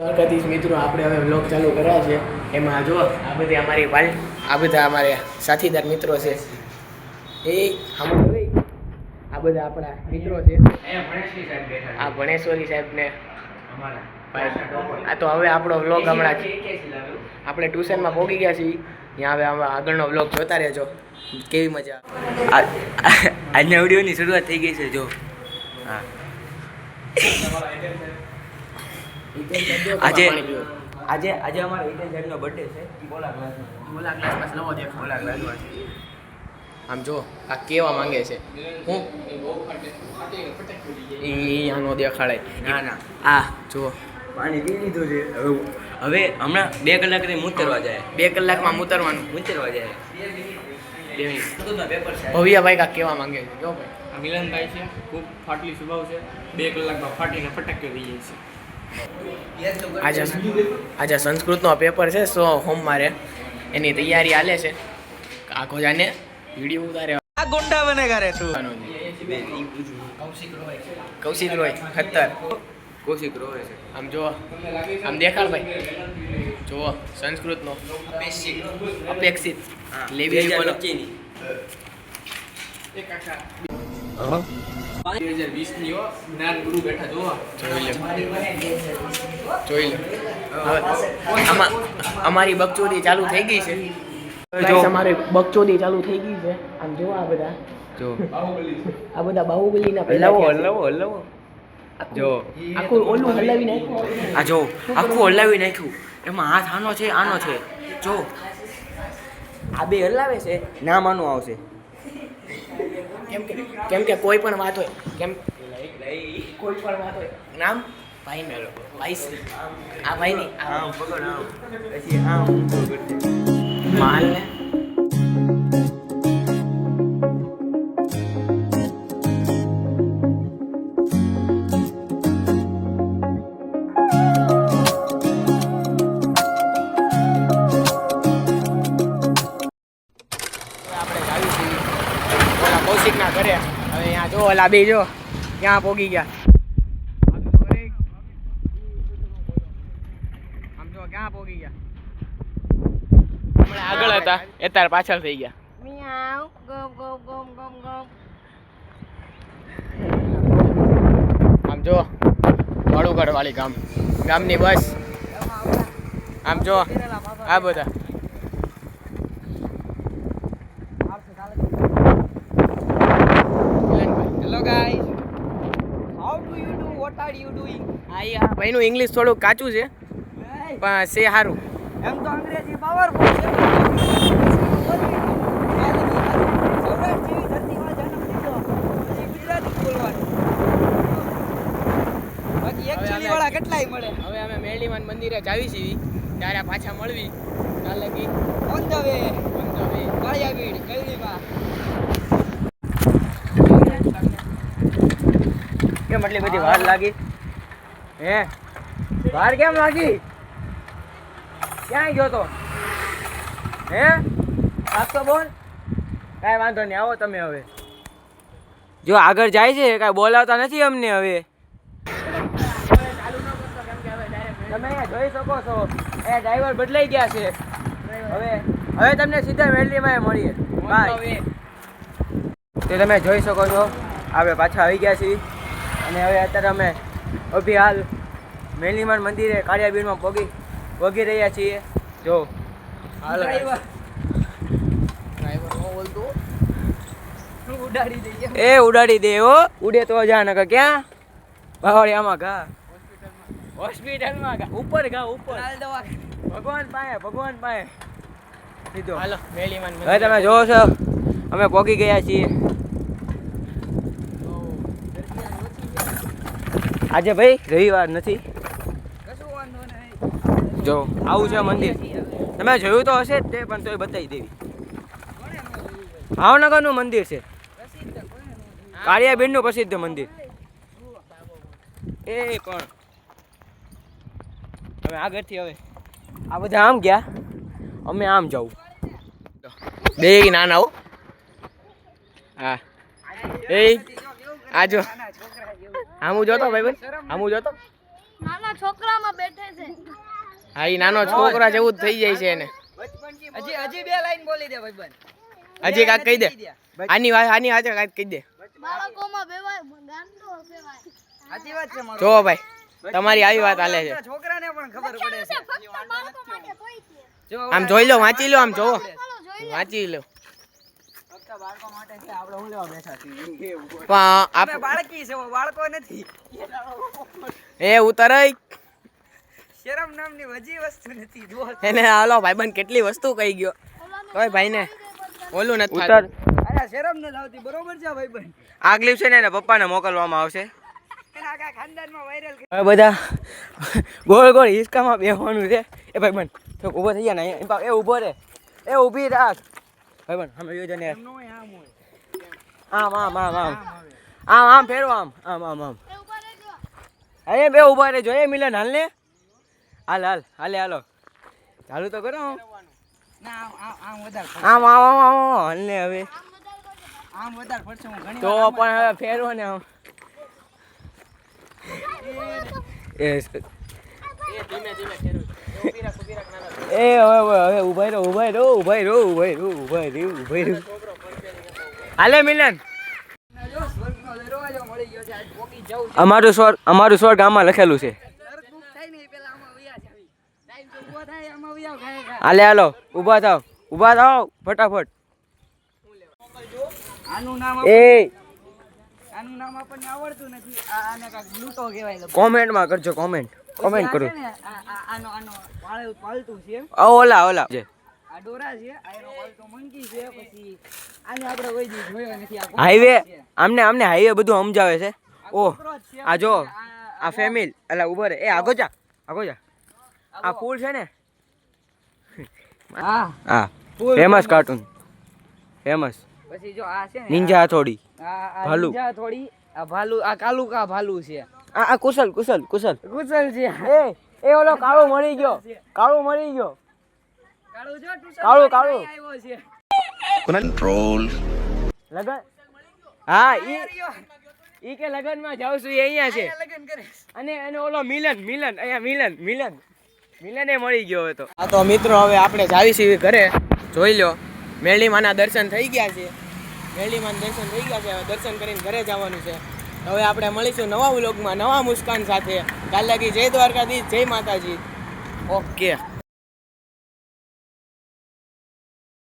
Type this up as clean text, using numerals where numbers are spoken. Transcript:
દ્વારકાધીશ મિત્રો, આપણે હવે વ્લોગ ચાલુ કર્યા છે. એમાં જો આ બધી અમારી આ બધા અમારે સાથીદાર મિત્રો છે. આ બધા આપણા મિત્રો છે. આ ભણેશ્વરી સાહેબને આ તો હવે આપણો વ્લોગ હમણાં આપણે ટ્યુશનમાં પહોંચી ગયા છીએ. ત્યાં હવે આગળનો વ્લોગ જોતા રહેજો. કેવી મજા. આજના વિડીયોની શરૂઆત થઈ ગઈ છે. જો હા, આજે અમારા હિતેન સાહેબનો બર્થડે છે. બોલા ક્લાસમાં નવો દેખો. બોલા ક્લાસમાં આમ જો આ કેવા માંગે છે. હું આનો દેખાડે. ના આ જો પાણી પી લીધું છે. હવે હમણાં 2 કલાક મૂતરવા જાય. 2 કલાકમાં મૂતરવાનું. મૂતરવા જાય. 2 મિનિટ પેપર છે. ભવ્યાભાઈ કા કેવા માંગે છે. જો ભાઈ આ મિલનભાઈ છે, ખૂબ ફાટલી સ્વભાવ છે. 2 કલાકમાં ફાટીને ફટકી થઈ જાય છે. આજે સંસ્કૃતનો પેપર છે. સોમવારે એની તૈયારી હાલે છે. આખો જાને વિડીયો ઉતારે. આ ગુંડા બનેગા રે તું. કૌશિક રોય ખતર. કૌશિક રોય છે. આમ જો આમ દેખાડ ભાઈ. જુઓ સંસ્કૃતનો અપેક્ષિત લેવી બોલો. 2020ની જ્ઞાન ગુરુ બેઠા જોવા. જોઈ લે. હવે અમારી બકચોદી ચાલુ થઈ ગઈ છે. અમારે બકચોદી ચાલુ થઈ ગઈ છે. આમ જો આ બધા જો આ બધા બાહુબલીના હલાવો જો આખું ઓલું હલાવી નાખ્યું. આ જો આખું હલાવી નાખ્યું. એમાં હાથ આનો છે, આનો છે. જો આ બે હલાવે છે, નામ આનું આવશે. કેમ કે કોઈ પણ વાત હોય કોઈ પણ વાત હોય નામ ભાઈ મેળો ભાઈ શ્રી. આ ભાઈ ની આમ પકડ આમ પછી આમ માલ ને કૌશિકના ઘરે. હવે અહીંયા જો ઓલા બે જો ક્યાં પોગી ગયા. આમ જો ક્યાં પોગી ગયા. હમણાં આગળ હતા અત્યારે પાછળ થઈ ગયા. આમ જો વાળુગઢ વાળી ગામની બસ. આમ જો આ બધા hello guys, how do you do, what are you doing? આ ભાઈનું ઇંગ્લિશ થોડું કાચું છે પણ છે સારું. એમ તો અંગ્રેજી પાવરફુલ છે. સૌરાષ્ટ્ર જેવી ધરતીમાં જન્મ લીધો પછી ગુજરાતી બોલવાનું. બાકી એકચ્યુઅલી વાળા કેટલાય મળે. હવે અમે મેરડીમાન મંદિરે જાવી છીએ. ત્યારે પાછા મળવી. કાલ લગી ઓન ધ વે કાળિયાબીડ ગલીમાં. કેમ એટલી બધી વાર લાગી? હે વાર કેમ લાગી? ક્યાંય ગયો તો? હે આજ તો બોલ. કાંઈ વાંધો નહીં, આવો તમે. હવે જો આગળ જાય છે, કાંઈ બોલાવતા નથી અમને. હવે તમે જોઈ શકો છો એ ડ્રાઈવર બદલાઈ ગયા છે. હવે તમને સીધા વેલ્લીમાં મળીએ. બાય. તો તમે જોઈ શકો છો આપણે પાછા આવી ગયા છીએ. અને હવે અત્યારે અમે અભિહાલ મેલીમાન મંદિરે કાળિયાબીડમાં પગી રહ્યા છીએ. જો હાલ ઉડાડી દે હો. ઉડે તો જા નકર ક્યાં બાવળિયામાં ઘા. હોસ્પિટલમાં ઘા. ઉપર ભગવાન પાસે સીધો. હાલો મેરડીમાન હવે તમે જોવો છો અમે પહોંચી ગયા છીએ. આજે ભાઈ રવિવાર નથી. જો આવું છે મંદિર. તમે જોયું તો હશે જ તે, પણ તોય બતાવી દેવી. ભાવનગરનું મંદિર છે, કાળિયાબીડનું પ્રસિદ્ધ મંદિર. એ પણ અમે આગળથી હવે આ બધા આમ ગયા, અમે આમ જવું. બે નાના હો. હા એ આજો આમું જોતો ભાઈ આમું જોતો. નાના છોકરામાં બેઠે છે. હા ઈ નાનો છોકરા જેવું જ થઈ જાય છે એને. હજી બે લાઈન બોલી દે ભાઈબંધ. હજી કાંઈક કહી દે. આની વાંચે કાંઈક કહી દે. બાળકોમાં બેવાય ગાંડો હશે ભાઈ. સાચી વાત છે મારો. જો ભાઈ તમારી આવી વાત હાલે છે. છોકરાને પણ ખબર પડે છે. ફક્ત બાળકો માટે કોઈ છે. જો આમ જોઈ લો, વાંચી લો, આમ જોવો, ચાલો જોઈ લે. વાંચી લો. ફક્ત બાળકો માટે છે. આપણે હું લેવા બેઠા છીએ. પણ આપણે બાળકી છે, બાળકો નથી. એ ઉતરાય શરમ નામની હજી વસ્તુ નથી. જો એને હાલો ભાઈબંધ કેટલી વસ્તુ કહી ગયો. તોય ભાઈને ઓલું નથી ઉતર. થતું. આયા શરમ ન આવતી. બરોબર છે ભાઈબંધ. આ ક્લિપ છે ને એના પપ્પાને મોકલવામાં આવશે. એના આખા ખાનદાનમાં વાયરલ. હવે બધા ગોળ ગોળ હિસકામાં બેસવાનું છે. એ ભાઈબંધ તો ઊભો થઈ ગયા ને અહીંયા. એ ઊભો રે, એ ઊભી રાખ ભાઈબંધ. અમે જોઈ ને એમનો હોય આમ હોય. આમ આમ આમ આમ આમ આવે. આમ ફેરવો, આમ આમ આમ આમ. એ ઉભા રહેજો. અરે બે ઊભા રહેજો. એ મિલન હાલ ને, હાલો ચાલુ તો કરો. ના આમ વધારે ફરશે. આમ હાલ ને હવે આમ વધારે ફરશે. હું ઘણી તો વાર આમ જ પણ હવે ફેરવો ને આમ. એ ધીમે ધીમે ફેરવો. એ હવે ઉભા રહો. હાલે મિલન. જો સ્વર્ગનો દરવાજો મળી ગયો છે. આજ પોકી જાઉં છું. અમારું સ્વર્ગ આમાં લખેલું છે. તરત બુક થાય ને એ પહેલા આમાં વયા જાવી. ટાઈમ તો ઊભો થાય આમાં વયા ખાય. હાલો ઊભા થાવ ફટાફટ. આનું નામ એ આનું નામ આપણને આવડતું નથી. આને કાંઈક બ્લૂટો કહેવાય. કોમેન્ટમાં કરજો, કોમેન્ટ કરો. આનો પાલતું છે. ઓલા જે આ ડોરા છે. આ એનો પાલતો મંકી છે. પછી આને આપણે કોઈ દી જોયો નથી. આ હાઈવે છે. આમને હાઈવે બધું સમજાવે છે. ઓહ કોકરોચ છે. આ જો આ આ ફેમિલ એટલે ઉભો રે. એ આગો જા આ ફૂલ છે ને. હા હા ફેમસ કાર્ટૂન ફેમસ પછી જો આ છે ને નિંજા હથોડી. આ ભાલુ. નીંજા થોડી આ ભાલુ. આ કાલુકા ભાલુ છે. આ કુશલ કુશલ છે. એ ઓલો કાળો મળી ગયો. કાળું જો ટ્યુશન કાળું. આવ્યો છે. Control. લગન હા ઈ કે લગનમાં જાઉં છું. એ અહીંયા છે. અહીંયા લગન કરે. અને ઓલો મિલન અહીંયા મિલને મળી ગયો હતો. આ તો મિત્રો હવે આપણે જાવી છીએ ઘરે. જોઈ લો મેરડીમાના દર્શન થઈ ગયા છે. હવે દર્શન કરીને ઘરે જવાનું છે. હવે આપણે મળીશું નવા વ્લોગમાં નવા મુસ્કાન સાથે. કાલ લગી જય દ્વારકાધીશ, જય માતાજી. ઓકે.